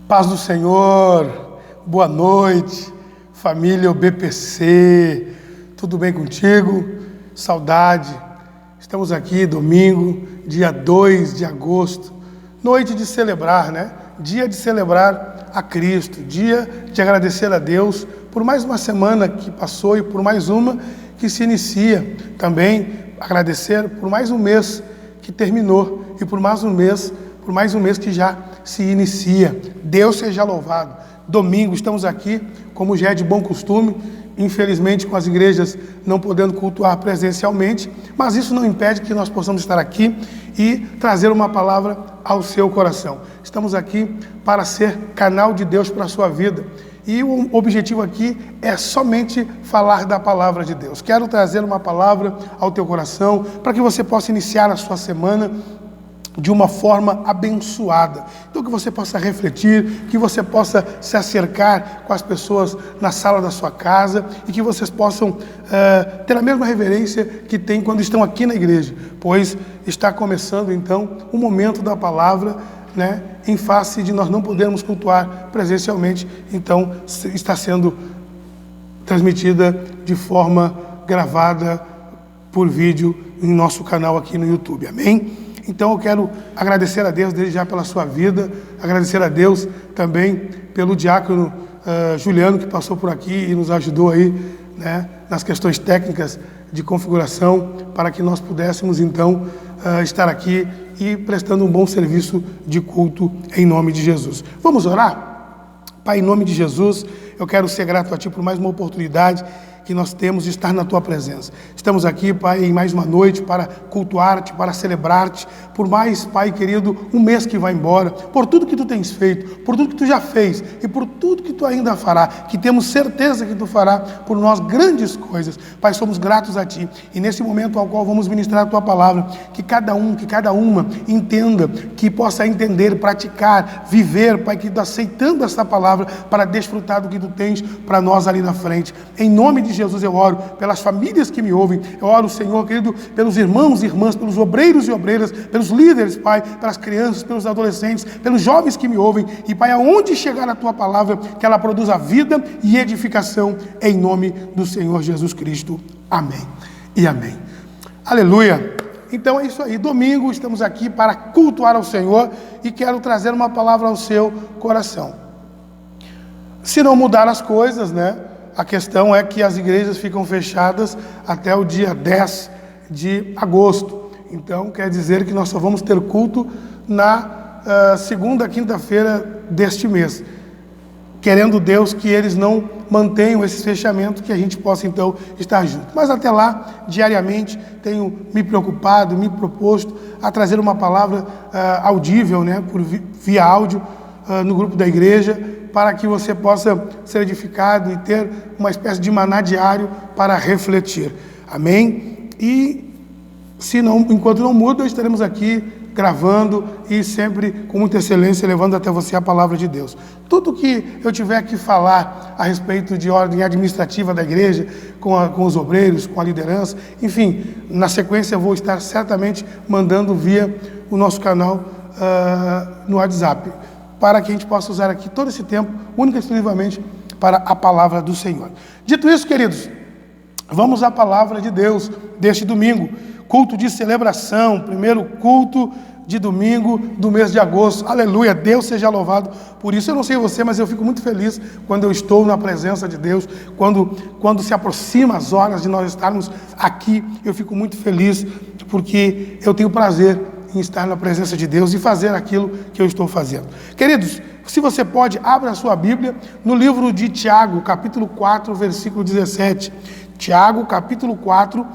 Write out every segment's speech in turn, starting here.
Paz do Senhor, boa noite, família BPC, tudo bem contigo? Saudade, estamos aqui domingo, dia 2 de agosto, noite de celebrar, né? Dia de celebrar a Cristo, dia de agradecer a Deus por mais uma semana que passou e por mais uma que se inicia. Também agradecer por mais um mês que terminou e por mais um mês que já se inicia. Deus seja louvado. Domingo estamos aqui, como já é de bom costume, infelizmente com as igrejas não podendo cultuar presencialmente, mas isso não impede que nós possamos estar aqui e trazer uma palavra ao seu coração. Estamos aqui para ser canal de Deus para a sua vida. E o objetivo aqui é somente falar da palavra de Deus. Quero trazer uma palavra ao teu coração para que você possa iniciar a sua semana de uma forma abençoada. Então que você possa refletir, que você possa se acercar com as pessoas na sala da sua casa e que vocês possam ter a mesma reverência que tem quando estão aqui na igreja, pois está começando então o momento da palavra, né, em face de nós não podermos cultuar presencialmente, então está sendo transmitida de forma gravada por vídeo em nosso canal aqui no YouTube, amém? Então eu quero agradecer a Deus desde já pela sua vida, agradecer a Deus também pelo diácono Juliano, que passou por aqui e nos ajudou aí, né, nas questões técnicas de configuração, para que nós pudéssemos então estar aqui e prestando um bom serviço de culto em nome de Jesus. Vamos orar? Pai, em nome de Jesus, eu quero ser grato a Ti por mais uma oportunidade que nós temos de estar na Tua presença. Estamos aqui, Pai, em mais uma noite para cultuar-Te, para celebrar-Te, por mais, Pai querido, um mês que vai embora, por tudo que Tu tens feito, por tudo que Tu já fez e por tudo que Tu ainda fará, que temos certeza que Tu fará por nós grandes coisas. Pai, somos gratos a Ti e nesse momento ao qual vamos ministrar a Tua palavra, que cada um, que cada uma entenda, que possa entender, praticar, viver, Pai, que aceitando essa palavra para desfrutar do que Tu tens para nós ali na frente. Em nome de Jesus eu oro pelas famílias que me ouvem, eu oro, Senhor querido, pelos irmãos e irmãs, pelos obreiros e obreiras, pelos líderes, Pai, pelas crianças, pelos adolescentes, pelos jovens que me ouvem, e Pai, aonde chegar a Tua palavra, que ela produza vida e edificação, em nome do Senhor Jesus Cristo. Amém e amém. Aleluia. Então é isso aí, domingo estamos aqui para cultuar ao Senhor e quero trazer uma palavra ao seu coração. Se não mudar as coisas, né? A questão é que as igrejas ficam fechadas até o dia 10 de agosto. Então, quer dizer que nós só vamos ter culto na segunda quinta-feira deste mês. Querendo Deus que eles não mantenham esse fechamento, que a gente possa, então, estar junto. Mas até lá, diariamente, tenho me preocupado, me proposto a trazer uma palavra audível, né, via áudio, no grupo da igreja, para que você possa ser edificado e ter uma espécie de maná diário para refletir. Amém? E se não, enquanto não muda, estaremos aqui gravando e sempre com muita excelência levando até você a palavra de Deus. Tudo que eu tiver que falar a respeito de ordem administrativa da igreja, com os obreiros, com a liderança, enfim, na sequência eu vou estar certamente mandando via o nosso canal no WhatsApp, para que a gente possa usar aqui todo esse tempo, única e exclusivamente para a palavra do Senhor. Dito isso, queridos, vamos à palavra de Deus deste domingo, culto de celebração, primeiro culto de domingo do mês de agosto. Aleluia, Deus seja louvado por isso. Eu não sei você, mas eu fico muito feliz quando eu estou na presença de Deus, quando se aproxima as horas de nós estarmos aqui, eu fico muito feliz, porque eu tenho prazer em estar na presença de Deus e fazer aquilo que eu estou fazendo. Queridos, se você pode, abra a sua Bíblia no livro de Tiago, capítulo 4, versículo 17. Tiago, capítulo 4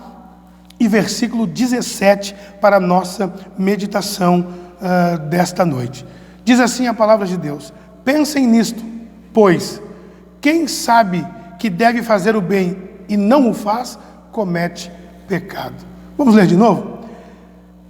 e versículo 17, para a nossa meditação desta noite. Diz assim a palavra de Deus: pensem nisto, pois quem sabe que deve fazer o bem e não o faz, comete pecado. Vamos ler de novo?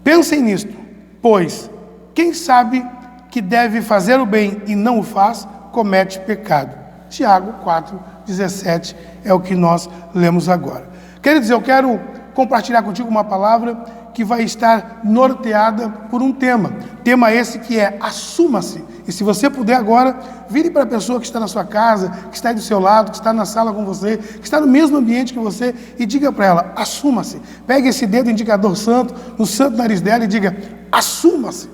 Pensem nisto, pois quem sabe que deve fazer o bem e não o faz, comete pecado. Tiago 4:17 é o que nós lemos agora. Queridos, eu quero compartilhar contigo uma palavra que vai estar norteada por um tema. Tema esse que é assuma-se. E se você puder agora, vire para a pessoa que está na sua casa, que está aí do seu lado, que está na sala com você, que está no mesmo ambiente que você, e diga para ela, assuma-se. Pegue esse dedo indicador santo, no santo nariz dela e diga, assuma-se.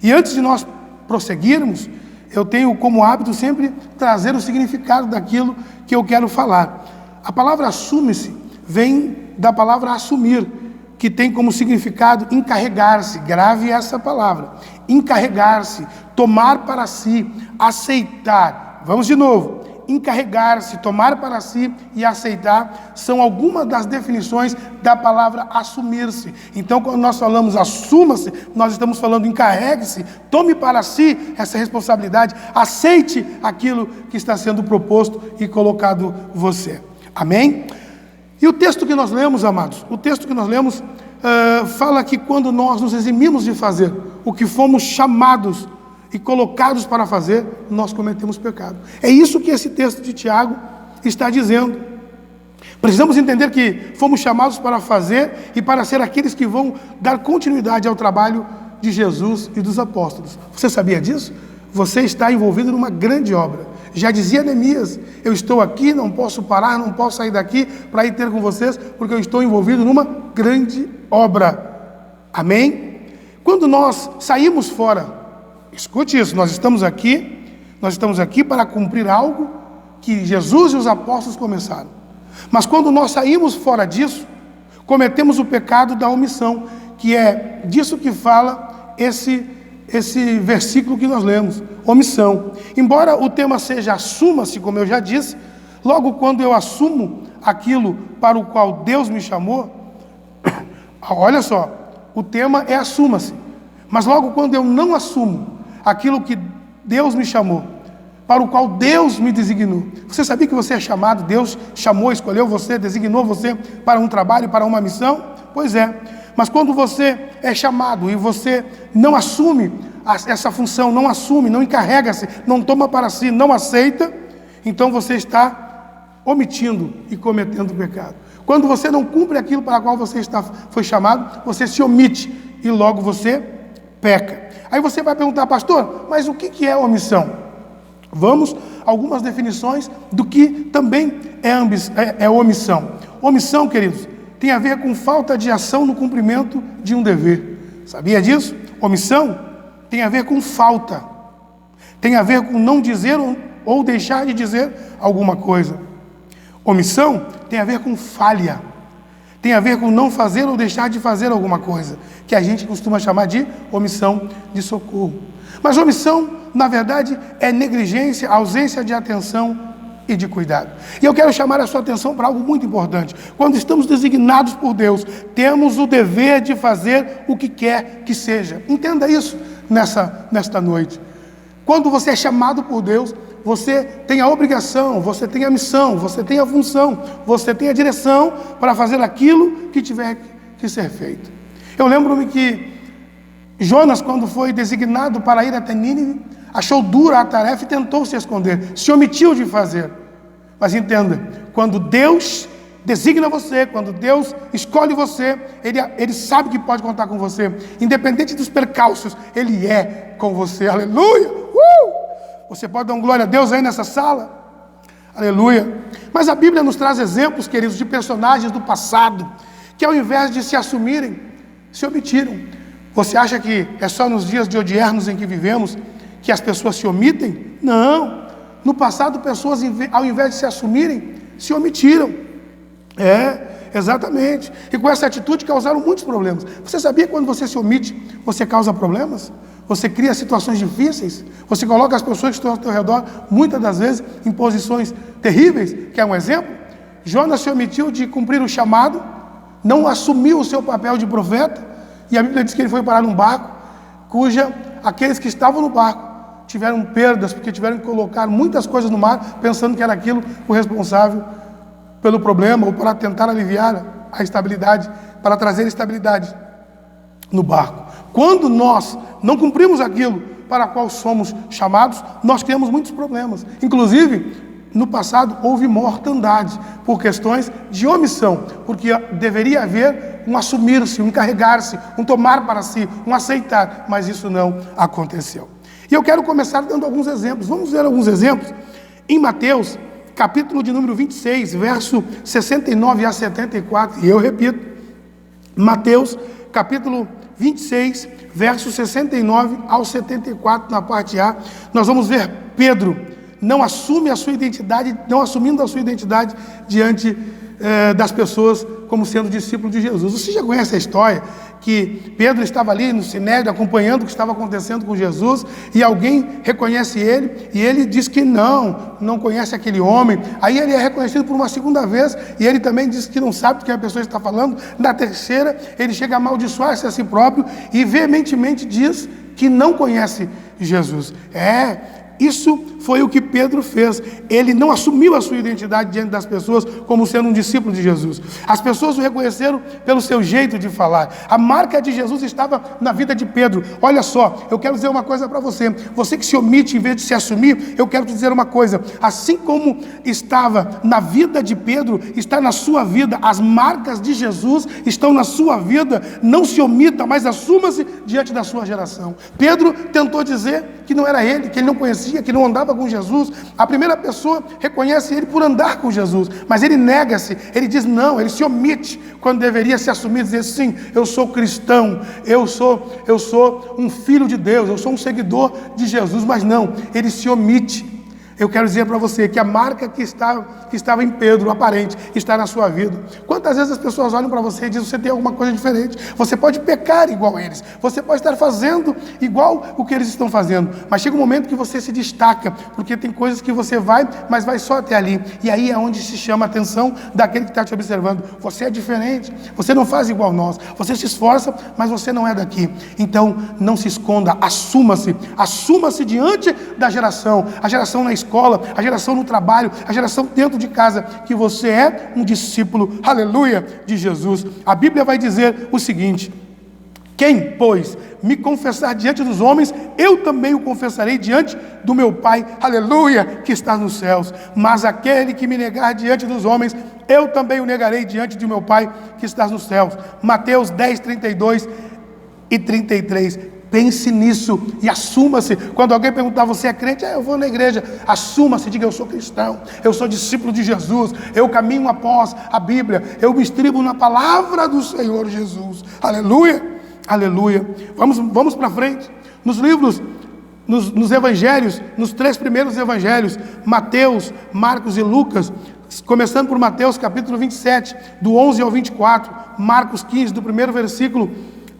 E antes de nós prosseguirmos, eu tenho como hábito sempre trazer o significado daquilo que eu quero falar. A palavra assume-se vem da palavra assumir, que tem como significado encarregar-se. Grave essa palavra. Encarregar-se, tomar para si, aceitar. Vamos de novo. Encarregar-se, tomar para si e aceitar são algumas das definições da palavra assumir-se. Então, quando nós falamos assuma-se, nós estamos falando encarregue-se, tome para si essa responsabilidade, aceite aquilo que está sendo proposto e colocado você. Amém? E o texto que nós lemos, amados, o texto que nós lemos fala que quando nós nos eximimos de fazer o que fomos chamados e colocados para fazer, nós cometemos pecado. É isso que esse texto de Tiago está dizendo. Precisamos entender que fomos chamados para fazer e para ser aqueles que vão dar continuidade ao trabalho de Jesus e dos apóstolos. Você sabia disso? Você está envolvido numa grande obra. Já dizia Neemias, eu estou aqui, não posso parar, não posso sair daqui para ir ter com vocês, porque eu estou envolvido numa grande obra. Amém? Quando nós saímos fora, escute isso, nós estamos aqui para cumprir algo que Jesus e os apóstolos começaram. Mas quando nós saímos fora disso, cometemos o pecado da omissão, que é disso que fala esse versículo que nós lemos, omissão. Embora o tema seja assuma-se, como eu já disse, logo quando eu assumo aquilo para o qual Deus me chamou, olha só, o tema é assuma-se, mas logo quando eu não assumo aquilo que Deus me chamou, para o qual Deus me designou. Você sabia que você é chamado, Deus chamou, escolheu você, designou você para um trabalho, para uma missão? Pois é. Mas quando você é chamado e você não assume essa função, não assume, não encarrega-se, não toma para si, não aceita, então você está omitindo e cometendo pecado. Quando você não cumpre aquilo para o qual você foi chamado, você se omite e logo você peca. Aí você vai perguntar, pastor, mas o que é omissão? Vamos a algumas definições do que também é omissão. Omissão, queridos, tem a ver com falta de ação no cumprimento de um dever. Sabia disso? Omissão tem a ver com falta. Tem a ver com não dizer ou deixar de dizer alguma coisa. Omissão tem a ver com falha. Tem a ver com não fazer ou deixar de fazer alguma coisa, que a gente costuma chamar de omissão de socorro. Mas omissão, na verdade, é negligência, ausência de atenção e de cuidado. E eu quero chamar a sua atenção para algo muito importante. Quando estamos designados por Deus, temos o dever de fazer o que quer que seja. Entenda isso nesta noite. Quando você é chamado por Deus, você tem a obrigação, você tem a missão, você tem a função, você tem a direção para fazer aquilo que tiver que ser feito. Eu lembro-me que Jonas, quando foi designado para ir até Nínive, achou dura a tarefa e tentou se esconder, se omitiu de fazer. Mas entenda, quando Deus designa você, quando Deus escolhe você, Ele sabe que pode contar com você. Independente dos percalços, Ele é com você. Aleluia! Você pode dar um glória a Deus aí nessa sala? Aleluia! Mas a Bíblia nos traz exemplos, queridos, de personagens do passado, que ao invés de se assumirem, se omitiram. Você acha que é só nos dias de odiernos em que vivemos que as pessoas se omitem? Não. No passado, pessoas, ao invés de se assumirem, se omitiram. Exatamente. E com essa atitude causaram muitos problemas. Você sabia que quando você se omite, você causa problemas? Você cria situações difíceis? Você coloca as pessoas que estão ao seu redor, muitas das vezes, em posições terríveis? Quer um exemplo? Jonas se omitiu de cumprir o chamado, não assumiu o seu papel de profeta, e a Bíblia diz que ele foi parar num barco, cuja aqueles que estavam no barco tiveram perdas, porque tiveram que colocar muitas coisas no mar, pensando que era aquilo o responsável pelo problema, ou para tentar aliviar a estabilidade, para trazer estabilidade no barco. Quando nós não cumprimos aquilo para o qual somos chamados, nós criamos muitos problemas. Inclusive, no passado houve mortandade por questões de omissão, porque deveria haver um assumir-se, um encarregar-se, um tomar para si, um aceitar, mas isso não aconteceu. E eu quero começar dando alguns exemplos. Vamos ver alguns exemplos em Mateus, capítulo de número 26, verso 69 a 74, e eu repito, Mateus, capítulo 26, verso 69 ao 74, na parte A, nós vamos ver Pedro não assumindo a sua identidade diante das pessoas como sendo discípulo de Jesus. Você já conhece a história que Pedro estava ali no Sinédrio acompanhando o que estava acontecendo com Jesus, e alguém reconhece ele, e ele diz que não conhece aquele homem. Aí ele é reconhecido por uma segunda vez, e ele também diz que não sabe do que a pessoa está falando. Na terceira, ele chega a amaldiçoar-se a si próprio e veementemente diz que não conhece Jesus. Isso foi o que Pedro fez. Ele não assumiu a sua identidade diante das pessoas como sendo um discípulo de Jesus. As pessoas o reconheceram pelo seu jeito de falar. A marca de Jesus estava na vida de Pedro. Olha só, eu quero dizer uma coisa para você. Você que se omite em vez de se assumir, eu quero te dizer uma coisa. Assim como estava na vida de Pedro, está na sua vida. As marcas de Jesus estão na sua vida. Não se omita, mas assuma-se diante da sua geração. Pedro tentou dizer que não era ele, que ele não conhecia, que não andava com Jesus. A primeira pessoa reconhece ele por andar com Jesus, mas ele nega-se, ele diz não, ele se omite, quando deveria se assumir e dizer sim, eu sou cristão, eu sou um filho de Deus, eu sou um seguidor de Jesus, mas não, ele se omite. Eu quero dizer para você que a marca que estava em Pedro, aparente, está na sua vida. Quantas vezes as pessoas olham para você e dizem, você tem alguma coisa diferente, você pode pecar igual a eles, você pode estar fazendo igual o que eles estão fazendo, mas chega um momento que você se destaca, porque tem coisas que você vai, mas vai só até ali, e aí é onde se chama a atenção daquele que está te observando. Você é diferente, você não faz igual nós, você se esforça, mas você não é daqui. Então não se esconda, assuma-se diante da geração, a geração na escola, a geração no trabalho, a geração dentro de casa, que você é um discípulo, aleluia, de Jesus. A Bíblia vai dizer o seguinte: quem, pois, me confessar diante dos homens, eu também o confessarei diante do meu Pai, aleluia, que está nos céus. Mas aquele que me negar diante dos homens, eu também o negarei diante do meu Pai, que está nos céus. Mateus 10, 32 e 33. Pense nisso e assuma-se. Quando alguém perguntar, você é crente? Eu vou na igreja. Assuma-se, diga, eu sou cristão, eu sou discípulo de Jesus, eu caminho após a Bíblia, eu me estribo na palavra do Senhor Jesus. Aleluia, aleluia. Vamos para frente. Nos livros, nos evangelhos, nos 3 primeiros evangelhos, Mateus, Marcos e Lucas, começando por Mateus capítulo 27, do 11 ao 24, Marcos 15, do primeiro versículo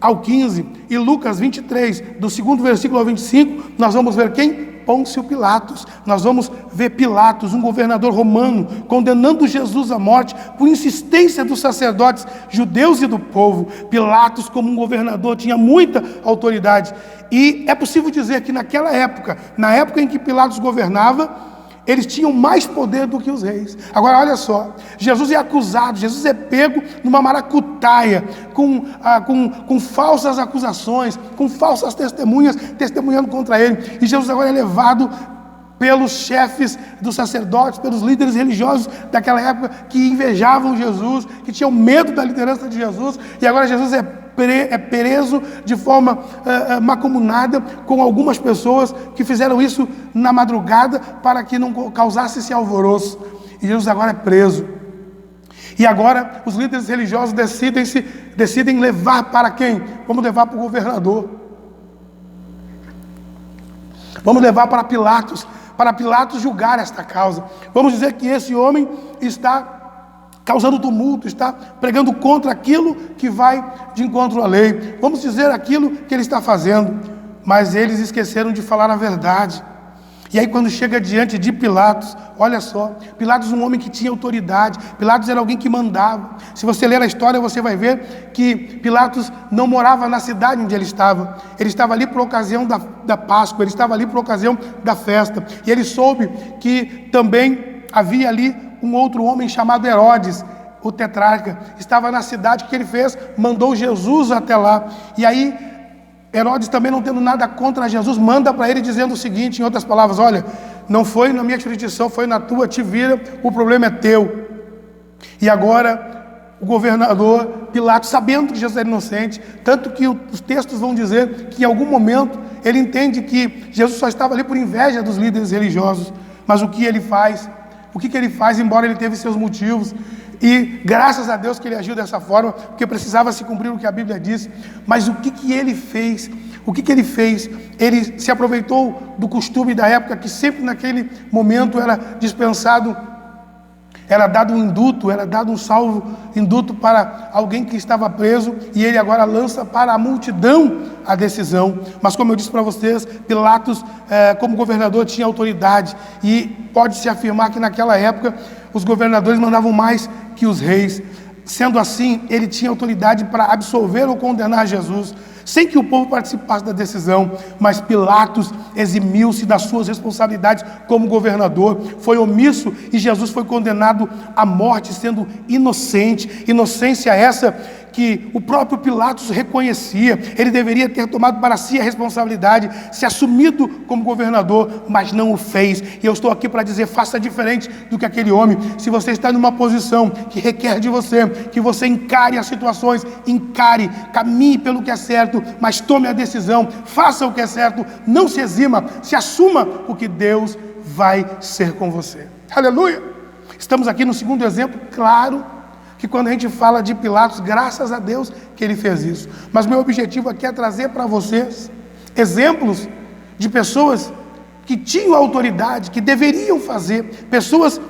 ao 15, e Lucas 23, do segundo versículo ao 25, nós vamos ver quem? Pôncio Pilatos. Nós vamos ver Pilatos, um governador romano, condenando Jesus à morte por insistência dos sacerdotes judeus e do povo. Pilatos, como um governador, tinha muita autoridade, e é possível dizer que naquela época, na época em que Pilatos governava, eles tinham mais poder do que os reis. Agora olha só, Jesus é acusado, Jesus é pego numa maracutaia, com falsas acusações, com falsas testemunhas, testemunhando contra ele. E Jesus agora é levado pelos chefes dos sacerdotes, pelos líderes religiosos daquela época, que invejavam Jesus, que tinham medo da liderança de Jesus. E agora Jesus é preso de forma mancomunada com algumas pessoas que fizeram isso na madrugada para que não causasse esse alvoroço. E Jesus agora é preso. E agora os líderes religiosos decidem levar para quem? Vamos levar para o governador. Vamos levar para Pilatos julgar esta causa. Vamos dizer que esse homem está causando tumulto, está pregando contra aquilo que vai de encontro à lei. Vamos dizer aquilo que ele está fazendo. Mas eles esqueceram de falar a verdade. E aí quando chega diante de Pilatos, olha só, Pilatos um homem que tinha autoridade, Pilatos era alguém que mandava. Se você ler a história, você vai ver que Pilatos não morava na cidade onde ele estava ali por ocasião da Páscoa, ele estava ali por ocasião da festa, e ele soube que também havia ali um outro homem chamado Herodes, o tetrarca, estava na cidade. Que ele fez? Mandou Jesus até lá, e aí Herodes, também não tendo nada contra Jesus, manda para ele dizendo o seguinte, em outras palavras: olha, não foi na minha jurisdição, foi na tua, te vira, o problema é teu. E agora o governador Pilatos, sabendo que Jesus era inocente, tanto que os textos vão dizer que em algum momento ele entende que Jesus só estava ali por inveja dos líderes religiosos. Mas o que ele faz? O que ele faz, embora ele teve seus motivos? E graças a Deus que ele agiu dessa forma, porque precisava se cumprir o que a Bíblia diz. Mas o que ele fez? O que ele fez? Ele se aproveitou do costume da época, que sempre naquele momento era dispensado, era dado um induto, era dado um salvo induto para alguém que estava preso, e ele agora lança para a multidão a decisão. Mas como eu disse para vocês, Pilatos, como governador, tinha autoridade, e pode-se afirmar que naquela época os governadores mandavam mais que os reis. Sendo assim, ele tinha autoridade para absolver ou condenar Jesus, sem que o povo participasse da decisão. Mas Pilatos eximiu-se das suas responsabilidades como governador, foi omisso, e Jesus foi condenado à morte, sendo inocente. Inocência essa que o próprio Pilatos reconhecia. Ele deveria ter tomado para si a responsabilidade, se assumido como governador, mas não o fez. E eu estou aqui para dizer: faça diferente do que aquele homem. Se você está numa posição que requer de você, que você encare as situações, encare, caminhe pelo que é certo, mas tome a decisão, faça o que é certo, não se exima, se assuma, porque Deus vai ser com você. Aleluia! Estamos aqui no segundo exemplo, claro, que quando a gente fala de Pilatos, graças a Deus que ele fez isso. Mas meu objetivo aqui é trazer para vocês exemplos de pessoas que tinham autoridade, que deveriam fazer, pessoas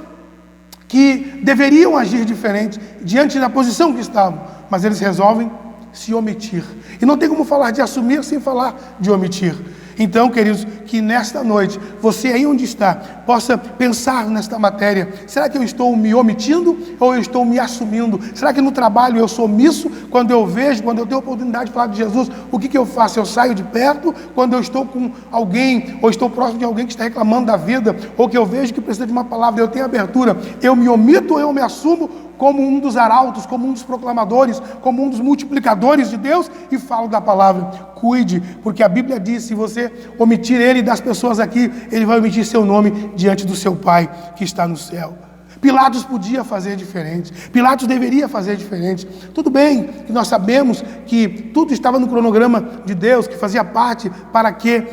que deveriam agir diferente diante da posição que estavam, mas eles resolvem se omitir. E não tem como falar de assumir sem falar de omitir. Então, queridos, que nesta noite, você aí onde está, possa pensar nesta matéria. Será que eu estou me omitindo ou eu estou me assumindo? Será que no trabalho eu sou omisso? Quando eu vejo, quando eu tenho a oportunidade de falar de Jesus, o que eu faço? Eu saio de perto? Quando eu estou com alguém, ou estou próximo de alguém que está reclamando da vida, ou que eu vejo que precisa de uma palavra, eu tenho abertura, eu me omito ou eu me assumo como um dos arautos, como um dos proclamadores, como um dos multiplicadores de Deus, e falo da palavra? Cuide, porque a Bíblia diz: se você omitir ele das pessoas aqui, ele vai omitir seu nome diante do seu Pai que está no céu. Pilatos podia fazer diferente, Pilatos deveria fazer diferente. Tudo bem que nós sabemos que tudo estava no cronograma de Deus, que fazia parte para que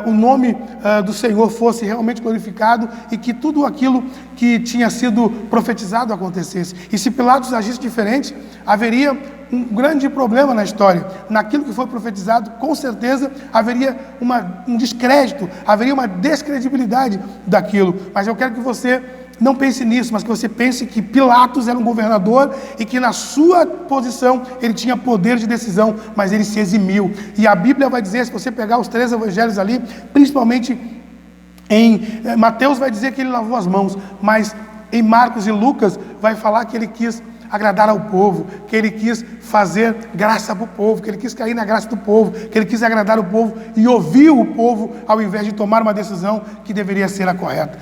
o nome do Senhor fosse realmente glorificado, e que tudo aquilo que tinha sido profetizado acontecesse. E se Pilatos agisse diferente, haveria um grande problema na história. Naquilo que foi profetizado, com certeza haveria um descrédito, haveria uma descredibilidade daquilo. Mas eu quero que você não pense nisso, mas que você pense que Pilatos era um governador e que na sua posição ele tinha poder de decisão, mas ele se eximiu. E a Bíblia vai dizer, se você pegar os 3 evangelhos ali, principalmente em Mateus vai dizer que ele lavou as mãos, mas em Marcos e Lucas vai falar que ele quis agradar ao povo, que ele quis fazer graça para o povo, que ele quis cair na graça do povo, que ele quis agradar o povo e ouvir o povo, ao invés de tomar uma decisão que deveria ser a correta.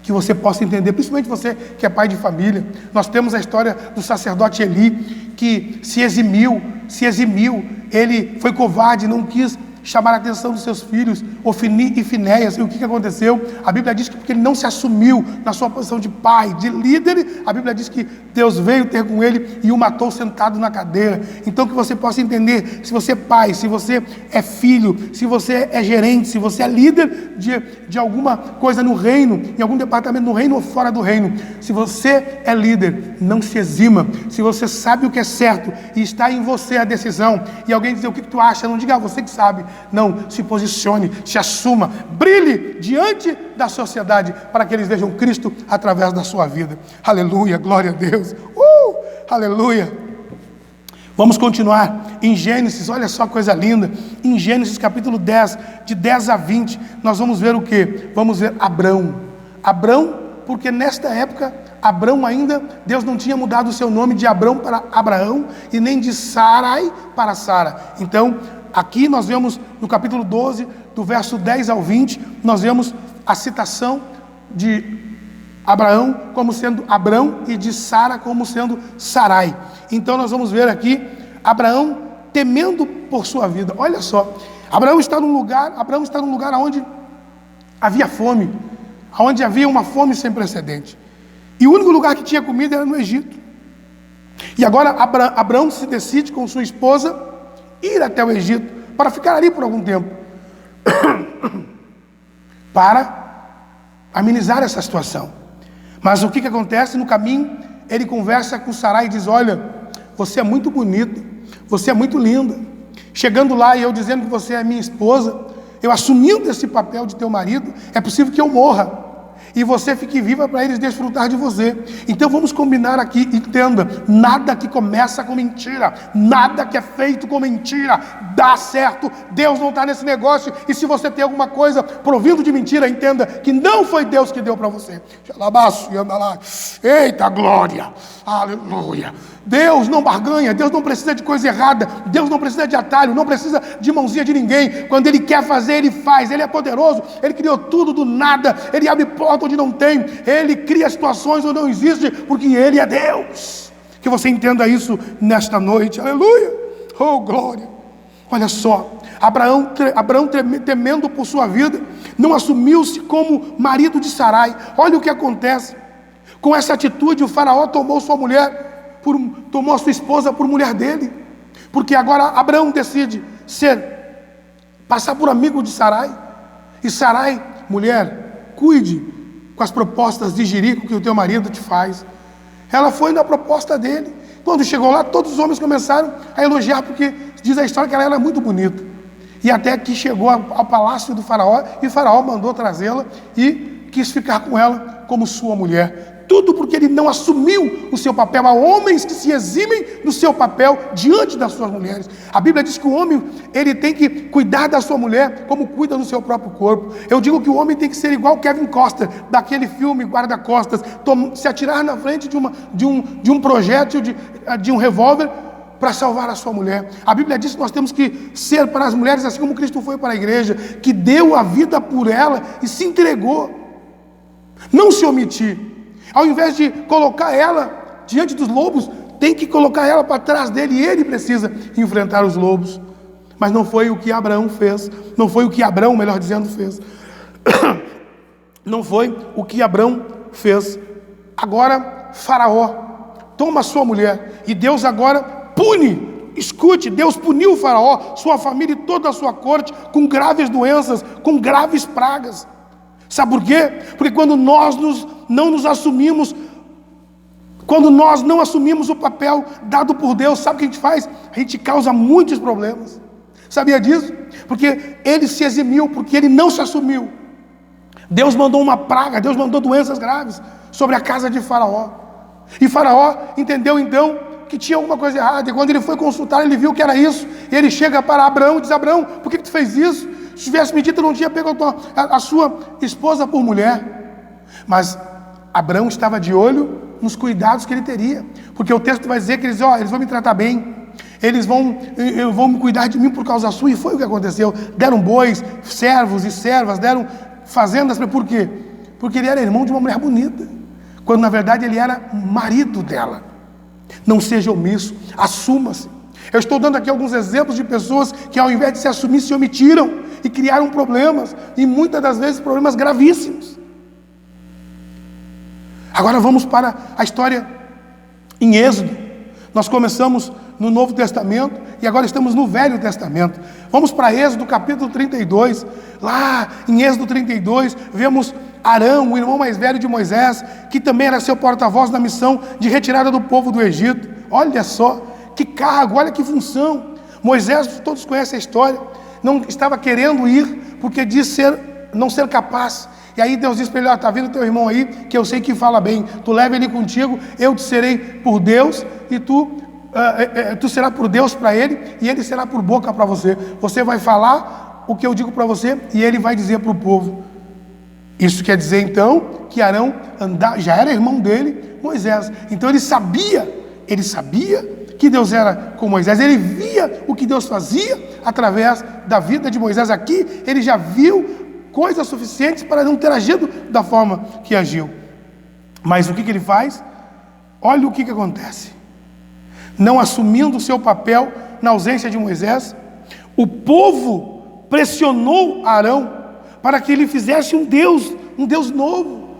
Que você possa entender, principalmente você que é pai de família. Nós temos a história do sacerdote Eli, que se eximiu, ele foi covarde, não quis chamar a atenção dos seus filhos, Ofni e Finéias. E o que aconteceu? A Bíblia diz que porque ele não se assumiu na sua posição de pai, de líder, a Bíblia diz que Deus veio ter com ele e o matou sentado na cadeira. Então que você possa entender, se você é pai, se você é filho, se você é gerente, se você é líder de alguma coisa no reino, em algum departamento no reino ou fora do reino, se você é líder, não se exima. Se você sabe o que é certo e está em você a decisão, e alguém dizer o que tu acha, não diga você que sabe. Não, se posicione, se assuma, brilhe diante da sociedade para que eles vejam Cristo através da sua vida. Aleluia, glória a Deus. Aleluia. Vamos continuar em Gênesis, olha só que coisa linda. Em Gênesis capítulo 10, de 10 a 20, nós vamos ver o quê? Vamos ver Abrão. Abrão, porque nesta época, Abrão ainda, Deus não tinha mudado o seu nome de Abrão para Abraão, e nem de Sarai para Sara. Então, aqui nós vemos no capítulo 12, do verso 10 ao 20, nós vemos a citação de Abraão como sendo Abrão e de Sara como sendo Sarai. Então nós vamos ver aqui Abraão temendo por sua vida. Olha só, Abraão está num lugar onde havia fome. onde havia uma fome sem precedente. E o único lugar que tinha comida era no Egito. E agora Abraão se decide com sua esposa ir até o Egito para ficar ali por algum tempo, para amenizar essa situação. Mas o que acontece? No caminho, ele conversa com Sarai e diz: olha, você é muito bonita, você é muito linda. Chegando lá e eu dizendo que você é minha esposa, eu assumindo esse papel de teu marido, é possível que eu morra e você fique viva para eles desfrutar de você. Então vamos combinar aqui, entenda, nada que começa com mentira, nada que é feito com mentira dá certo. Deus não está nesse negócio. E se você tem alguma coisa provindo de mentira, entenda que não foi Deus que deu para você. Eita glória, aleluia. Deus não barganha, Deus não precisa de coisa errada, Deus não precisa de atalho, não precisa de mãozinha de ninguém. Quando Ele quer fazer, Ele faz. Ele é poderoso, Ele criou tudo do nada, Ele abre porta onde não tem, Ele cria situações onde não existe, porque Ele é Deus. Que você entenda isso nesta noite, aleluia, oh glória. Olha só, Abraão temendo por sua vida, não assumiu-se como marido de Sarai. Olha o que acontece. Com essa atitude, o faraó tomou a sua esposa por mulher dele, porque agora Abraão decide passar por amigo de Sarai. E Sarai, mulher, cuide com as propostas de jirico que o teu marido te faz. Ela foi na proposta dele. Quando chegou lá, todos os homens começaram a elogiar, porque diz a história que ela era muito bonita. E até que chegou ao palácio do faraó, e o faraó mandou trazê-la e quis ficar com ela como sua mulher. Tudo porque ele não assumiu o seu papel. Há homens que se eximem do seu papel diante das suas mulheres. A Bíblia diz que o homem, ele tem que cuidar da sua mulher como cuida do seu próprio corpo. Eu digo que o homem tem que ser igual Kevin Costner, daquele filme Guarda-Costas, se atirar na frente de um projétil, de um revólver, para salvar a sua mulher. A Bíblia diz que nós temos que ser para as mulheres assim como Cristo foi para a igreja, que deu a vida por ela e se entregou. Não se omitir. Ao invés de colocar ela diante dos lobos, tem que colocar ela para trás dele, e ele precisa enfrentar os lobos. Mas não foi o que Abraão fez. Não foi o que Abrão, melhor dizendo, fez. Não foi o que Abrão fez. Agora, Faraó toma sua mulher, e Deus agora pune. Escute, Deus puniu o Faraó, sua família e toda a sua corte com graves doenças, com graves pragas. Sabe por quê? Porque quando nós não nos assumimos, quando nós não assumimos o papel dado por Deus, sabe o que a gente faz? A gente causa muitos problemas. Sabia disso? Porque ele se eximiu, porque ele não se assumiu. Deus mandou uma praga, Deus mandou doenças graves sobre a casa de Faraó. E Faraó entendeu então que tinha alguma coisa errada. E quando ele foi consultar, ele viu que era isso. E ele chega para Abraão e diz: Abraão, por que tu fez isso? Se tivesse me dito, eu não tinha pego a sua esposa por mulher. Mas Abraão estava de olho nos cuidados que ele teria, porque o texto vai dizer que eles vão me tratar bem, eles vão me cuidar de mim por causa sua. E foi o que aconteceu. Deram bois, servos e servas, deram fazendas. Por quê? Porque ele era irmão de uma mulher bonita, quando na verdade ele era marido dela. Não seja omisso, assuma-se. Eu estou dando aqui alguns exemplos de pessoas que, ao invés de se assumir, se omitiram e criaram problemas, e muitas das vezes problemas gravíssimos. Agora vamos para a história em Êxodo. Nós começamos no Novo Testamento e agora estamos no Velho Testamento. Vamos para Êxodo capítulo 32. Lá em Êxodo 32 vemos Arão, o irmão mais velho de Moisés, que também era seu porta-voz na missão de retirada do povo do Egito. Olha só que cargo, olha que função. Moisés, todos conhecem a história, não estava querendo ir porque diz não ser capaz. E aí Deus diz para ele: está vendo teu irmão aí, que eu sei que fala bem, tu leva ele contigo, eu te serei por Deus, e tu será por Deus para ele, e ele será por boca para você. Você vai falar o que eu digo para você, e ele vai dizer para o povo. Isso quer dizer então que Arão já era irmão dele, Moisés. Então ele sabia que Deus era com Moisés, ele via o que Deus fazia através da vida de Moisés. Aqui ele já viu coisas suficientes para não ter agido da forma que agiu. Mas o que ele faz? Olha o que acontece. Não assumindo o seu papel na ausência de Moisés, o povo pressionou Arão para que ele fizesse um um Deus novo.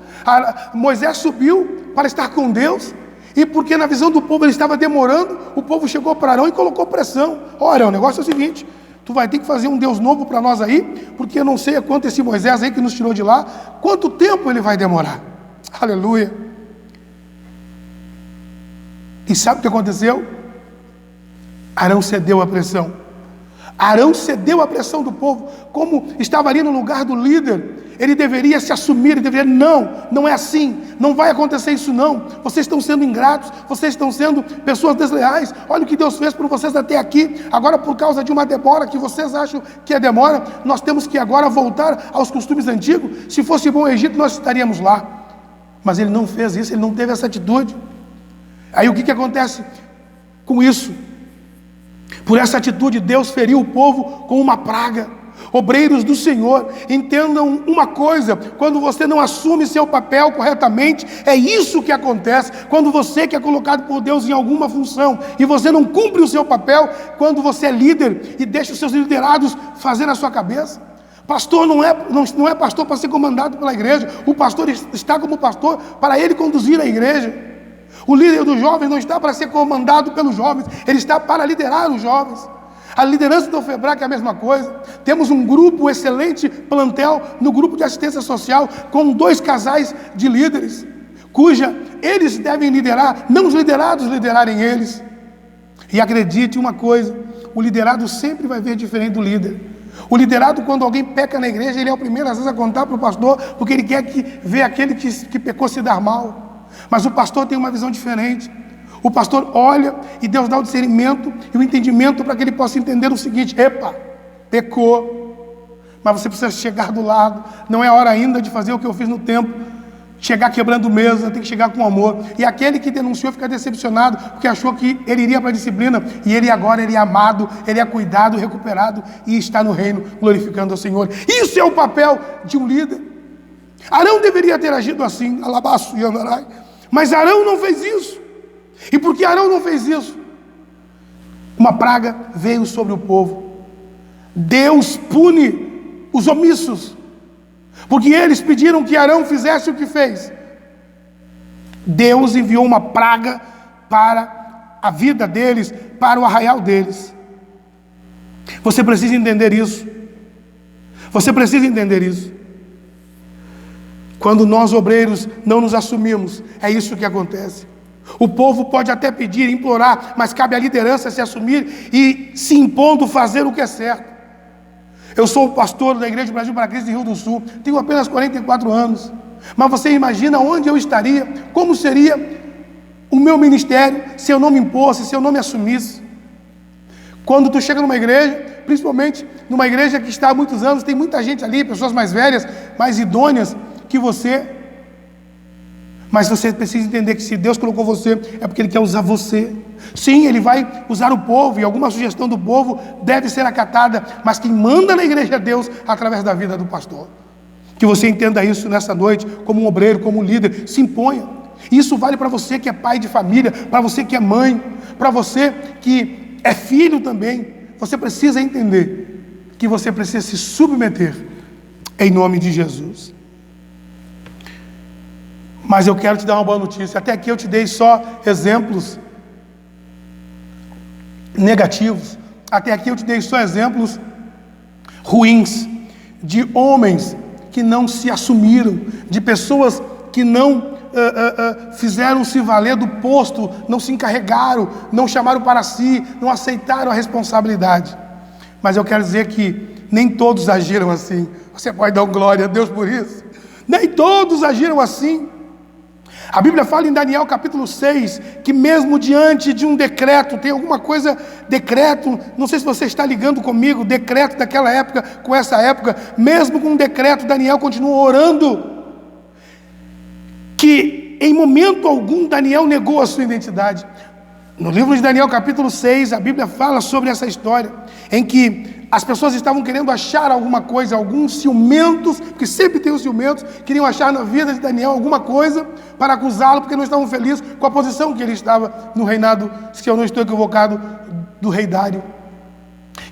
Moisés subiu para estar com Deus, e porque na visão do povo ele estava demorando, o povo chegou para Arão e colocou pressão. Olha, o negócio é o seguinte: tu vai ter que fazer um Deus novo para nós aí, porque eu não sei quanto esse Moisés aí que nos tirou de lá, quanto tempo ele vai demorar. Aleluia. E sabe o que aconteceu? Arão cedeu à pressão. Arão cedeu à pressão do povo. Como estava ali no lugar do líder, ele deveria se assumir, ele deveria, não é assim, não vai acontecer isso não, vocês estão sendo ingratos, vocês estão sendo pessoas desleais, olha o que Deus fez por vocês até aqui, agora por causa de uma demora que vocês acham que é demora, nós temos que agora voltar aos costumes antigos. Se fosse bom o Egito, nós estaríamos lá. Mas ele não fez isso, ele não teve essa atitude. Aí o que acontece com isso? Por essa atitude, Deus feriu o povo com uma praga. Obreiros do Senhor, entendam uma coisa: quando você não assume seu papel corretamente, é isso que acontece. Quando você que é colocado por Deus em alguma função e você não cumpre o seu papel, quando você é líder e deixa os seus liderados fazer na sua cabeça. Pastor não é pastor para ser comandado pela igreja. O pastor está como pastor para ele conduzir a igreja. O líder dos jovens não está para ser comandado pelos jovens, ele está para liderar os jovens. A liderança do FEBRAC é a mesma coisa. Temos um grupo excelente, plantel, no grupo de assistência social, com 2 casais de líderes, cuja eles devem liderar, não os liderados liderarem eles. E acredite uma coisa: o liderado sempre vai ver diferente do líder. O liderado, quando alguém peca na igreja, ele é o primeiro às vezes a contar para o pastor, porque ele quer ver aquele que pecou se dar mal. Mas o pastor tem uma visão diferente. O pastor olha e Deus dá o discernimento e o entendimento para que ele possa entender o seguinte: epa, pecou, mas você precisa chegar do lado, não é hora ainda de fazer o que eu fiz no tempo, chegar quebrando mesa, tem que chegar com amor. E aquele que denunciou fica decepcionado, porque achou que ele iria para a disciplina, e ele agora ele é amado, ele é cuidado, recuperado, e está no reino glorificando ao Senhor. Isso é o papel de um líder. Arão deveria ter agido assim, alabaço e andarai, mas Arão não fez isso. E porque Arão não fez isso, uma praga veio sobre o povo. Deus pune os omissos, porque eles pediram que Arão fizesse o que fez. Deus enviou uma praga para a vida deles, para o arraial deles. Você precisa entender isso. Você precisa entender isso. Quando nós obreiros não nos assumimos, é isso que acontece. O povo pode até pedir, implorar, mas cabe à liderança se assumir e se impondo fazer o que é certo. Eu sou o pastor da Igreja do Brasil para Cristo em Rio do Sul, tenho apenas 44 anos, mas você imagina onde eu estaria, como seria o meu ministério se eu não me impôsse, se eu não me assumisse. Quando tu chega numa igreja, principalmente numa igreja que está há muitos anos, tem muita gente ali, pessoas mais velhas, mais idôneas que você. Mas você precisa entender que se Deus colocou você, é porque Ele quer usar você. Sim, Ele vai usar o povo, e alguma sugestão do povo deve ser acatada, mas quem manda na igreja é Deus, através da vida do pastor. Que você entenda isso nessa noite, como um obreiro, como um líder, se imponha. Isso vale para você que é pai de família, para você que é mãe, para você que é filho também. Você precisa entender que você precisa se submeter, em nome de Jesus. Mas eu quero te dar uma boa notícia. Até aqui eu te dei só exemplos negativos. Até aqui eu te dei só exemplos ruins, de homens que não se assumiram, de pessoas que não fizeram se valer do posto, não se encarregaram, não chamaram para si, não aceitaram a responsabilidade. Mas eu quero dizer que nem todos agiram assim. Você pode dar glória a Deus por isso? Nem todos agiram assim. A Bíblia fala em Daniel capítulo 6, que mesmo diante de um decreto, tem alguma coisa, decreto, não sei se você está ligando comigo, decreto daquela época com essa época, mesmo com um decreto, Daniel continuou orando, que em momento algum Daniel negou a sua identidade. No livro de Daniel capítulo 6, a Bíblia fala sobre essa história, em que as pessoas estavam querendo achar alguma coisa, alguns ciumentos, porque sempre tem os ciumentos, queriam achar na vida de Daniel alguma coisa para acusá-lo, porque não estavam felizes com a posição que ele estava no reinado, se eu não estou equivocado, do rei Dário.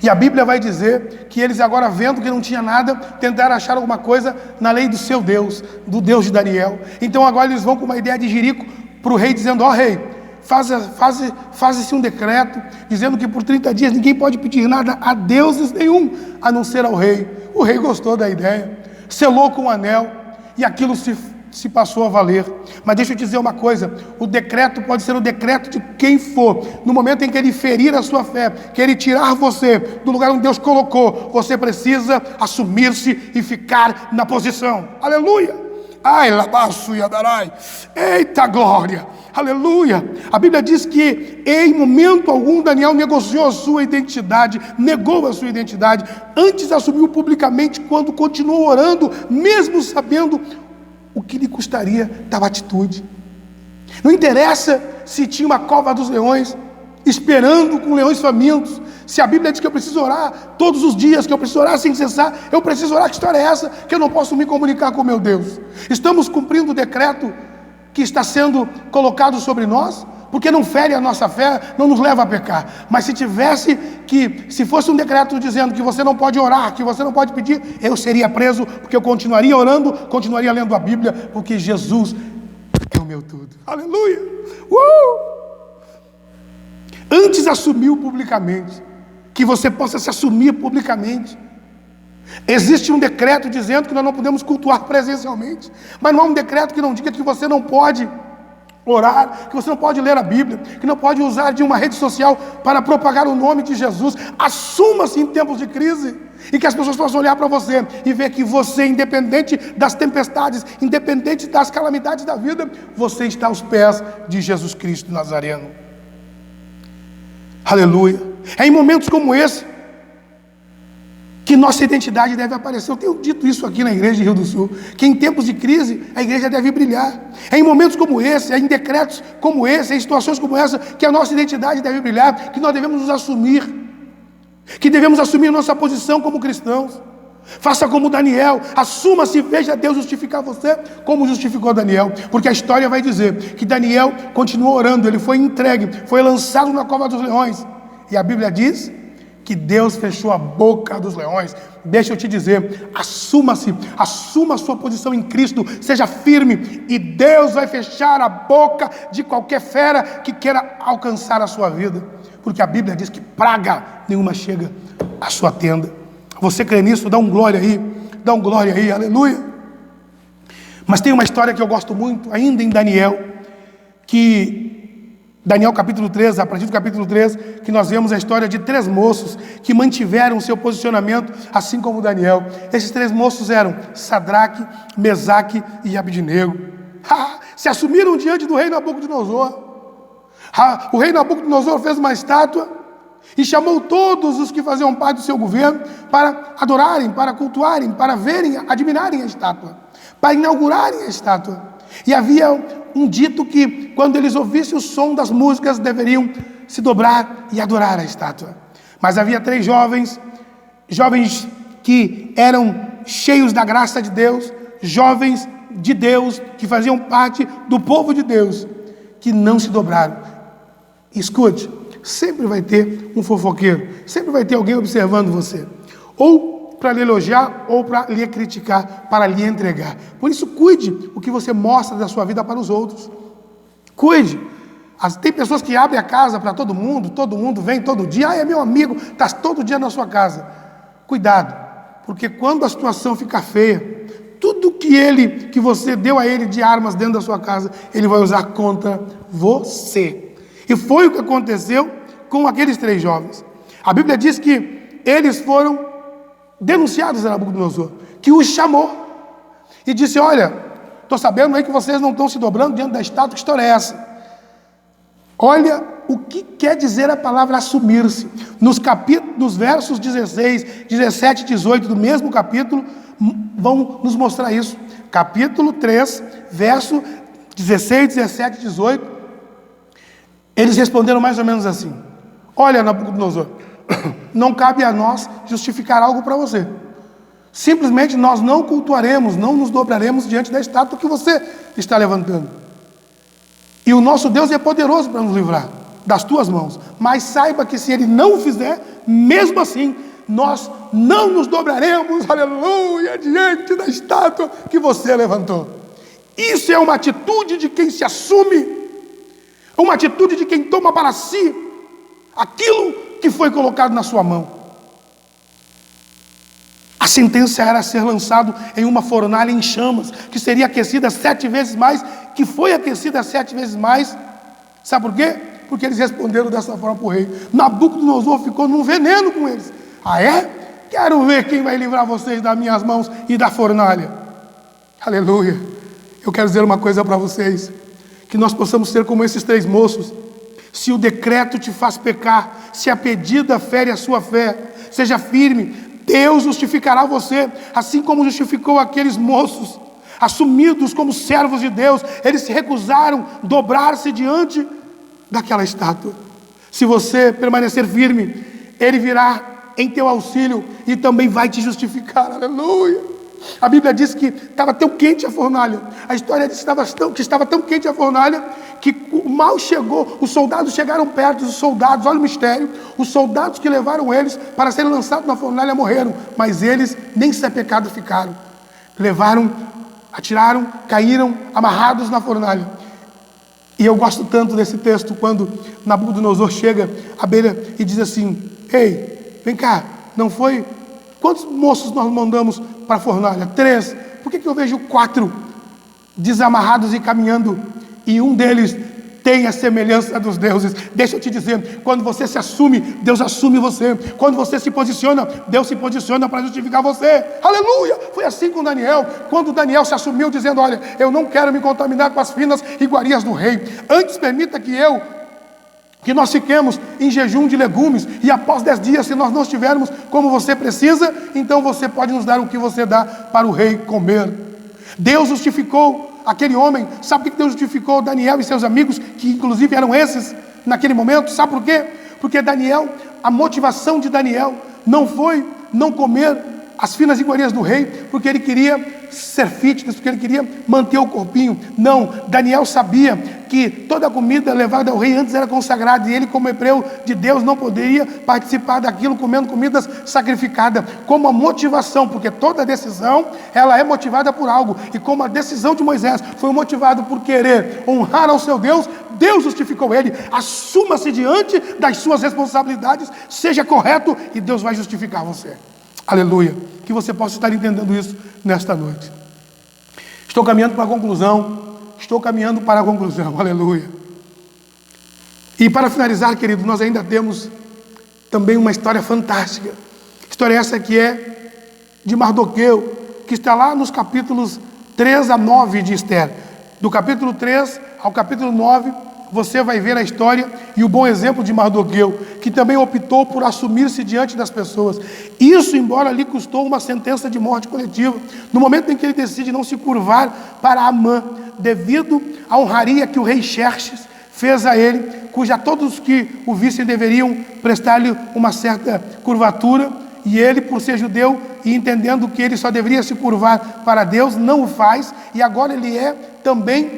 E a Bíblia vai dizer que eles agora, vendo que não tinha nada, tentaram achar alguma coisa na lei do seu Deus, do Deus de Daniel. Então agora eles vão com uma ideia de jirico para o rei, dizendo: ó rei, faz-se um decreto, dizendo que por 30 dias ninguém pode pedir nada a deuses nenhum, a não ser ao rei. O rei gostou da ideia, selou com um anel, e aquilo se passou a valer. Mas deixa eu te dizer uma coisa: o decreto pode ser o decreto de quem for. No momento em que ele ferir a sua fé, que ele tirar você do lugar onde Deus colocou, você precisa assumir-se e ficar na posição. Aleluia! Ai, labaço e adarai. Eita glória! Aleluia! A Bíblia diz que em momento algum Daniel negociou a sua identidade, negou a sua identidade, antes assumiu publicamente, quando continuou orando, mesmo sabendo o que lhe custaria tal atitude. Não interessa se tinha uma cova dos leões, esperando com leões famintos. Se a Bíblia diz que eu preciso orar todos os dias, que eu preciso orar sem cessar, eu preciso orar. Que história é essa? Que eu não posso me comunicar com meu Deus. Estamos cumprindo o decreto que está sendo colocado sobre nós, porque não fere a nossa fé, não nos leva a pecar. Mas se fosse um decreto dizendo que você não pode orar, que você não pode pedir, eu seria preso, porque eu continuaria orando, continuaria lendo a Bíblia, porque Jesus é o meu tudo. Aleluia! Antes assumiu publicamente, que você possa se assumir publicamente. Existe um decreto dizendo que nós não podemos cultuar presencialmente, mas não há um decreto que não diga que você não pode orar, que você não pode ler a Bíblia, que não pode usar de uma rede social para propagar o nome de Jesus. Assuma-se em tempos de crise, e que as pessoas possam olhar para você e ver que você, independente das tempestades, independente das calamidades da vida, você está aos pés de Jesus Cristo Nazareno. Aleluia! É em momentos como esse que nossa identidade deve aparecer. Eu tenho dito isso aqui na igreja de Rio do Sul, que em tempos de crise a igreja deve brilhar. É em momentos como esse, é em decretos como esse, é em situações como essa, que a nossa identidade deve brilhar, que nós devemos nos assumir, que devemos assumir nossa posição como cristãos. Faça como Daniel, assuma-se, veja Deus justificar você como justificou Daniel, porque a história vai dizer que Daniel continuou orando, ele foi entregue, foi lançado na cova dos leões, e a Bíblia diz que Deus fechou a boca dos leões. Deixa eu te dizer, assuma-se, assuma a sua posição em Cristo, seja firme, e Deus vai fechar a boca de qualquer fera que queira alcançar a sua vida, porque a Bíblia diz que praga nenhuma chega à sua tenda. Você crê nisso? Dá um glória aí, aleluia. Mas tem uma história que eu gosto muito, ainda em Daniel, que Daniel capítulo 3, a partir do capítulo 3, que nós vemos a história de 3 moços que mantiveram o seu posicionamento, assim como Daniel. Esses 3 moços eram Sadraque, Mesaque e Abidnego. Se assumiram diante do rei Nabucodonosor. O rei Nabucodonosor fez uma estátua e chamou todos os que faziam parte do seu governo para adorarem, para cultuarem, para verem, admirarem a estátua, para inaugurarem a estátua. E havia um dito que, quando eles ouvissem o som das músicas, deveriam se dobrar e adorar a estátua. Mas havia 3 jovens que eram cheios da graça de Deus, jovens de Deus, que faziam parte do povo de Deus, que não se dobraram. Escute, sempre vai ter um fofoqueiro, sempre vai ter alguém observando você, ou para lhe elogiar, ou para lhe criticar, para lhe entregar. Por isso, cuide o que você mostra da sua vida para os outros. Cuide. Tem pessoas que abrem a casa para todo mundo vem todo dia, é meu amigo, está todo dia na sua casa. Cuidado, porque quando a situação ficar feia, tudo que você deu a ele de armas dentro da sua casa, ele vai usar contra você. E foi o que aconteceu com aqueles 3 jovens. A Bíblia diz que eles foram denunciados a Nabucodonosor, que os chamou e disse: olha, estou sabendo aí que vocês não estão se dobrando diante da estátua, que história é essa? Olha o que quer dizer a palavra assumir-se. Nos versos 16, 17 e 18 do mesmo capítulo, vão nos mostrar isso. Capítulo 3, verso 16, 17 e 18, eles responderam mais ou menos assim: olha, Nabucodonosor, não cabe a nós justificar algo para você. Simplesmente nós não cultuaremos, não nos dobraremos diante da estátua que você está levantando. E o nosso Deus é poderoso para nos livrar das tuas mãos. Mas saiba que se ele não o fizer, mesmo assim, nós não nos dobraremos, aleluia, diante da estátua que você levantou. Isso é uma atitude de quem se assume, uma atitude de quem toma para si aquilo que foi colocado na sua mão. A sentença era ser lançado em uma fornalha em chamas, que seria aquecida 7 vezes mais, que foi aquecida 7 vezes mais. Sabe por quê? Porque eles responderam dessa forma para o rei. Nabucodonosor ficou num veneno com eles. Ah, é? Quero ver quem vai livrar vocês das minhas mãos e da fornalha. Aleluia. Eu quero dizer uma coisa para vocês, que nós possamos ser como esses 3 moços. Se o decreto te faz pecar, se a pedida fere a sua fé, seja firme, Deus justificará você, assim como justificou aqueles moços, assumidos como servos de Deus. Eles se recusaram a dobrar-se diante daquela estátua. Se você permanecer firme, Ele virá em teu auxílio e também vai te justificar. Aleluia! A Bíblia diz que estava tão quente a fornalha. A história diz que estava tão quente a fornalha que o mal chegou. Os soldados chegaram perto. Os soldados, olha o mistério, os soldados que levaram eles para serem lançados na fornalha morreram, mas eles nem sem pecado ficaram. Levaram, atiraram, caíram amarrados na fornalha. E eu gosto tanto desse texto quando Nabucodonosor chega à beira e diz assim: ei, vem cá, não foi? Quantos moços nós mandamos para a fornalha? 3. Por que eu vejo 4 desamarrados e caminhando, e um deles tem a semelhança dos deuses? Deixa eu te dizer, quando você se assume, Deus assume você. Quando você se posiciona, Deus se posiciona para justificar você. Aleluia! Foi assim com Daniel. Quando Daniel se assumiu dizendo: olha, eu não quero me contaminar com as finas iguarias do rei. Antes permita que nós fiquemos em jejum de legumes, e após 10 dias, se nós não estivermos como você precisa, então você pode nos dar o que você dá para o rei comer. Deus justificou aquele homem. Sabe por que Deus justificou Daniel e seus amigos, que inclusive eram esses naquele momento? Sabe por quê? Porque Daniel, a motivação de Daniel não foi não comer as finas iguarias do rei, porque ele queria ser fitness, porque ele queria manter o corpinho. Não, Daniel sabia que toda a comida levada ao rei antes era consagrada, e ele, como hebreu de Deus, não poderia participar daquilo comendo comidas sacrificadas, como a motivação, porque toda decisão, ela é motivada por algo, e como a decisão de Moisés foi motivada por querer honrar ao seu Deus, Deus justificou ele. Assuma-se diante das suas responsabilidades, seja correto, e Deus vai justificar você. Aleluia, que você possa estar entendendo isso nesta noite. Estou caminhando para a conclusão, aleluia. E para finalizar, querido, nós ainda temos também uma história fantástica. História essa que é de Mardoqueu, que está lá nos capítulos 3 a 9 de Esther. Do capítulo 3 ao capítulo 9, você vai ver a história e o bom exemplo de Mardoqueu, que também optou por assumir-se diante das pessoas. Isso, embora lhe custou uma sentença de morte coletiva, no momento em que ele decide não se curvar para Amã, devido à honraria que o rei Xerxes fez a ele, cuja todos que o vissem deveriam prestar-lhe uma certa curvatura, e ele, por ser judeu e entendendo que ele só deveria se curvar para Deus, não o faz, e agora ele é também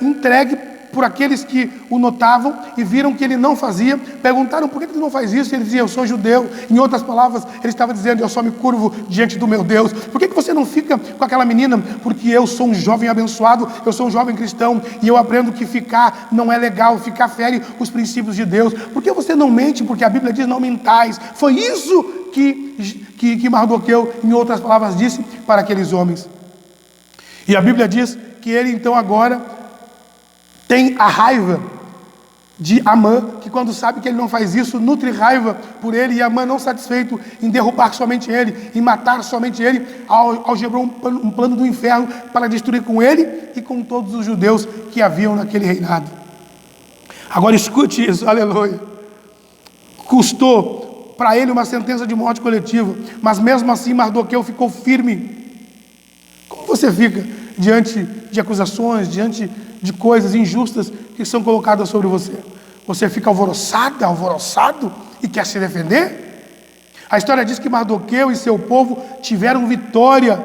entregue por aqueles que o notavam e viram que ele não fazia. Perguntaram: por que ele não faz isso? E ele dizia: eu sou judeu. Em outras palavras, ele estava dizendo: eu só me curvo diante do meu Deus. Por que você não fica com aquela menina? Porque eu sou um jovem abençoado, eu sou um jovem cristão, e eu aprendo que ficar não é legal, ficar fere os princípios de Deus. Por que você não mente? Porque a Bíblia diz: não mentais. Foi isso que Mardoqueu, em outras palavras, disse para aqueles homens. E a Bíblia diz que ele então agora tem a raiva de Amã, que quando sabe que ele não faz isso, nutre raiva por ele, e Amã, não satisfeito em derrubar somente ele, em matar somente ele, algebrou um plano do inferno para destruir com ele e com todos os judeus que haviam naquele reinado. Agora escute isso, aleluia. Custou para ele uma sentença de morte coletiva, mas mesmo assim Mardoqueu ficou firme. Como você fica diante de acusações, diante de coisas injustas que são colocadas sobre você? Você fica alvoroçado e quer se defender? A história diz que Mardoqueu e seu povo tiveram vitória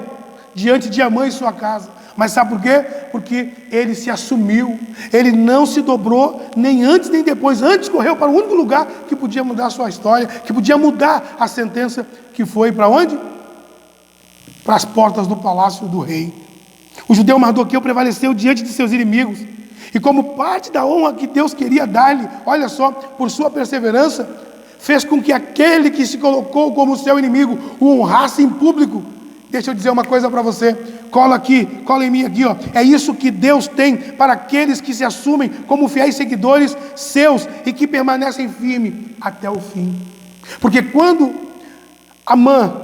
diante de Amã e sua casa. Mas sabe por quê? Porque ele se assumiu, ele não se dobrou, nem antes nem depois. Antes correu para o único lugar que podia mudar a sua história, que podia mudar a sentença, que foi para onde? Para as portas do palácio do rei. O judeu Mardoqueu prevaleceu diante de seus inimigos, e como parte da honra que Deus queria dar-lhe, olha só, por sua perseverança, fez com que aquele que se colocou como seu inimigo o honrasse em público. Deixa eu dizer uma coisa para você, cola em mim aqui, ó. É isso que Deus tem para aqueles que se assumem como fiéis seguidores seus e que permanecem firmes até o fim. Porque quando Amã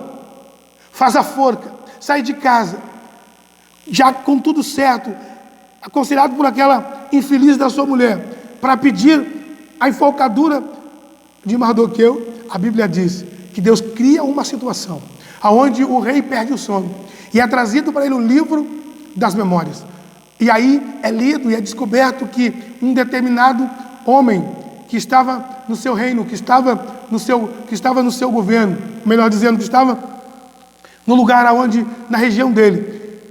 faz a forca, sai de casa, já com tudo certo, aconselhado por aquela infeliz da sua mulher, para pedir a enforcadura de Mardoqueu, a Bíblia diz que Deus cria uma situação onde o rei perde o sono, e é trazido para ele o livro das memórias, e aí é lido e é descoberto que um determinado homem que estava no seu reino, que estava no seu governo, melhor dizendo, que estava no lugar onde, na região dele,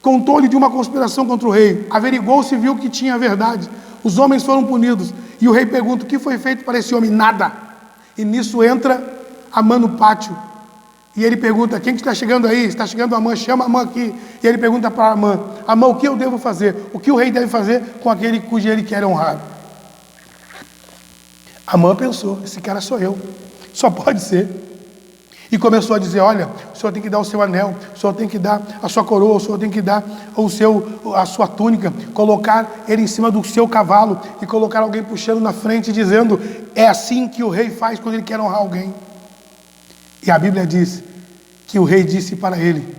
contou-lhe de uma conspiração contra o rei, averigou-se e viu que tinha verdade, os homens foram punidos, e o rei pergunta: o que foi feito para esse homem? Nada. E nisso entra Amã no pátio, e ele pergunta: quem que está chegando aí? Está chegando Amã, chama Amã aqui. E ele pergunta para Amã: Amã, o que eu devo fazer? O que o rei deve fazer com aquele cujo ele quer honrar? Amã pensou: esse cara sou eu, só pode ser. E começou a dizer: olha, o senhor tem que dar o seu anel, o senhor tem que dar a sua coroa, o senhor tem que dar a sua túnica, colocar ele em cima do seu cavalo e colocar alguém puxando na frente, dizendo: é assim que o rei faz quando ele quer honrar alguém. E a Bíblia diz que o rei disse para ele: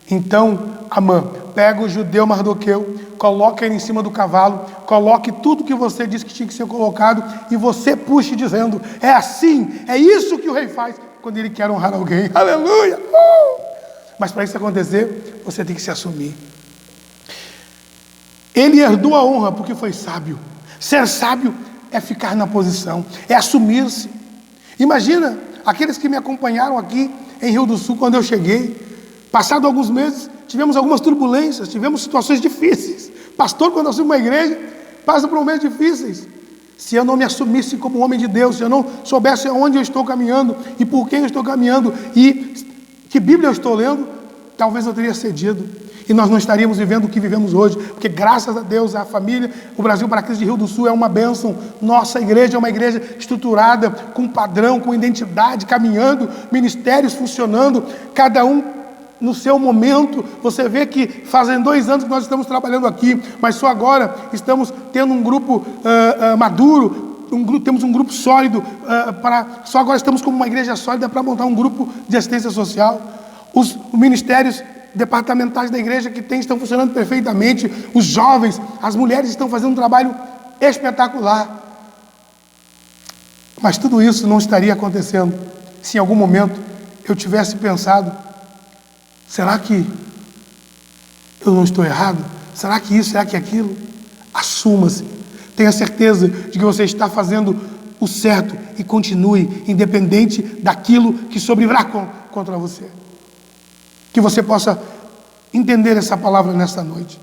então, Amã, pega o judeu Mardoqueu, coloca ele em cima do cavalo, coloque tudo que você disse que tinha que ser colocado, e você puxe dizendo: é assim, é isso que o rei faz quando ele quer honrar alguém. Aleluia! Mas para isso acontecer, você tem que se assumir. Ele herdou a honra porque foi sábio. Ser sábio é ficar na posição, é assumir-se. Imagina aqueles que me acompanharam aqui em Rio do Sul quando eu cheguei. Passado alguns meses, tivemos algumas turbulências, tivemos situações difíceis. Pastor, quando eu assumo uma igreja, passa por momentos difíceis. Se eu não me assumisse como homem de Deus, se eu não soubesse aonde eu estou caminhando e por quem eu estou caminhando e que Bíblia eu estou lendo, talvez eu teria cedido. E nós não estaríamos vivendo o que vivemos hoje, porque graças a Deus, a família, o Brasil para Cristo de Rio do Sul é uma bênção. Nossa igreja é uma igreja estruturada, com padrão, com identidade, caminhando, ministérios funcionando, cada um no seu momento. Você vê que fazem 2 anos que nós estamos trabalhando aqui, mas só agora estamos tendo um grupo maduro, temos um grupo sólido, só agora estamos como uma igreja sólida para montar um grupo de assistência social. Os ministérios departamentais da igreja que estão funcionando perfeitamente, os jovens, as mulheres estão fazendo um trabalho espetacular. Mas tudo isso não estaria acontecendo se em algum momento eu tivesse pensado: será que eu não estou errado? Será que isso, será que aquilo? Assuma-se. Tenha certeza de que você está fazendo o certo e continue, independente daquilo que sobrevirá contra você. Que você possa entender essa palavra nesta noite.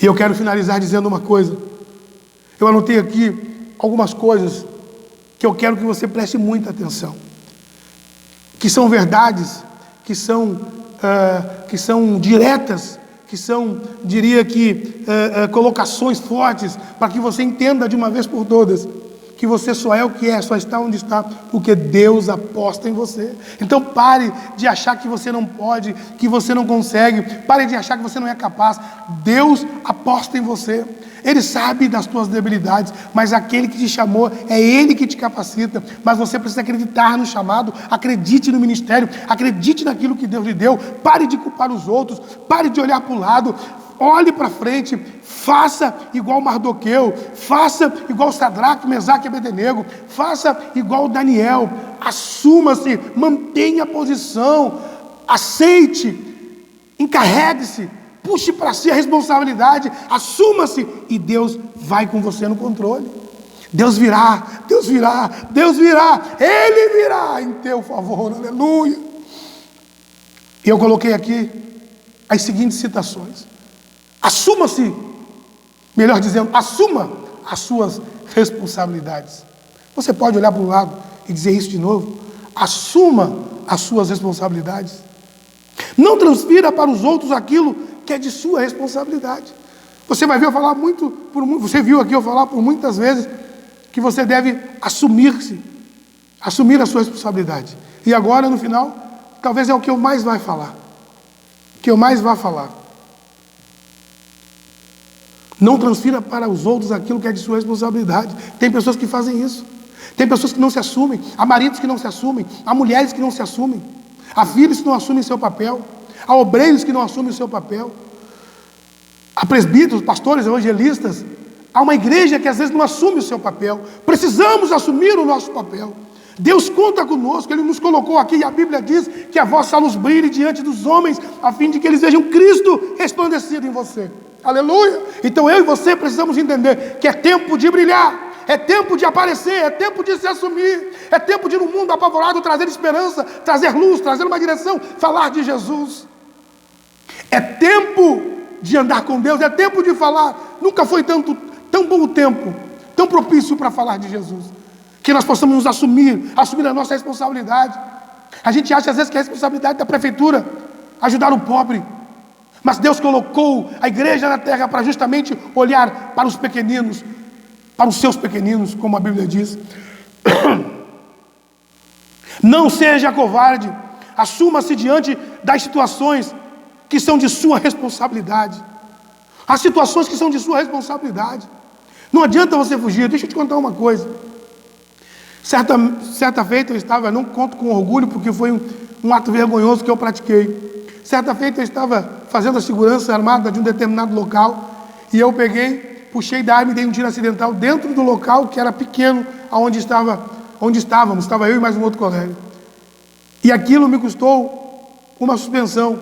E eu quero finalizar dizendo uma coisa. Eu anotei aqui algumas coisas que eu quero que você preste muita atenção. Que são verdades, que são diretas, que são, diria que, colocações fortes, para que você entenda de uma vez por todas que você só é o que é, só está onde está, porque Deus aposta em você. Então pare de achar que você não pode, que você não consegue, pare de achar que você não é capaz. Deus aposta em você. Ele sabe das tuas debilidades, mas aquele que te chamou, é Ele que te capacita. Mas você precisa acreditar no chamado, acredite no ministério, acredite naquilo que Deus lhe deu. Pare de culpar os outros, pare de olhar para o lado, olhe para frente, faça igual Mardoqueu, faça igual Sadraque, Mesaque e Abednego, faça igual Daniel, assuma-se, mantenha a posição, aceite, encarregue-se, puxe para si a responsabilidade, assuma-se e Deus vai com você no controle. Deus virá, Deus virá, Deus virá, Ele virá em teu favor, aleluia. E eu coloquei aqui as seguintes citações. Assuma-se, melhor dizendo, assuma as suas responsabilidades. Você pode olhar para o lado e dizer isso de novo. Assuma as suas responsabilidades. Não transfira para os outros aquilo que é de sua responsabilidade. Você vai ver eu falar você viu aqui eu falar por muitas vezes que você deve assumir a sua responsabilidade. E agora, no final, talvez é o que eu mais vai falar. Não transfira para os outros aquilo que é de sua responsabilidade. Tem pessoas que fazem isso. Tem pessoas que não se assumem. Há maridos que não se assumem. Há mulheres que não se assumem. Há filhos que não assumem seu papel. Há obreiros que não assumem o seu papel. Há presbíteros, pastores, evangelistas. Há uma igreja que às vezes não assume o seu papel. Precisamos assumir o nosso papel. Deus conta conosco, Ele nos colocou aqui e a Bíblia diz que a vossa luz brilhe diante dos homens, a fim de que eles vejam Cristo resplandecido em você. Aleluia! Então eu e você precisamos entender que é tempo de brilhar, é tempo de aparecer, é tempo de se assumir, é tempo de ir no mundo apavorado trazer esperança, trazer luz, trazer uma direção, falar de Jesus. É tempo de andar com Deus, é tempo de falar. Nunca foi tão bom o tempo, tão propício para falar de Jesus. Que nós possamos nos assumir a nossa responsabilidade. A gente acha às vezes que é a responsabilidade da prefeitura ajudar o pobre. Mas Deus colocou a igreja na terra para justamente olhar para os pequeninos, para os seus pequeninos, como a Bíblia diz. Não seja covarde, assuma-se diante das situações que são de sua responsabilidade. As situações que são de sua responsabilidade. Não adianta você fugir. Deixa eu te contar uma coisa. Certa feita eu estava, não conto com orgulho, porque foi um ato vergonhoso que eu pratiquei. Certa feita eu estava fazendo a segurança armada de um determinado local, e eu peguei, puxei da arma e dei um tiro acidental dentro do local, que era pequeno, onde estávamos, estava eu e mais um outro colega. E aquilo me custou uma suspensão.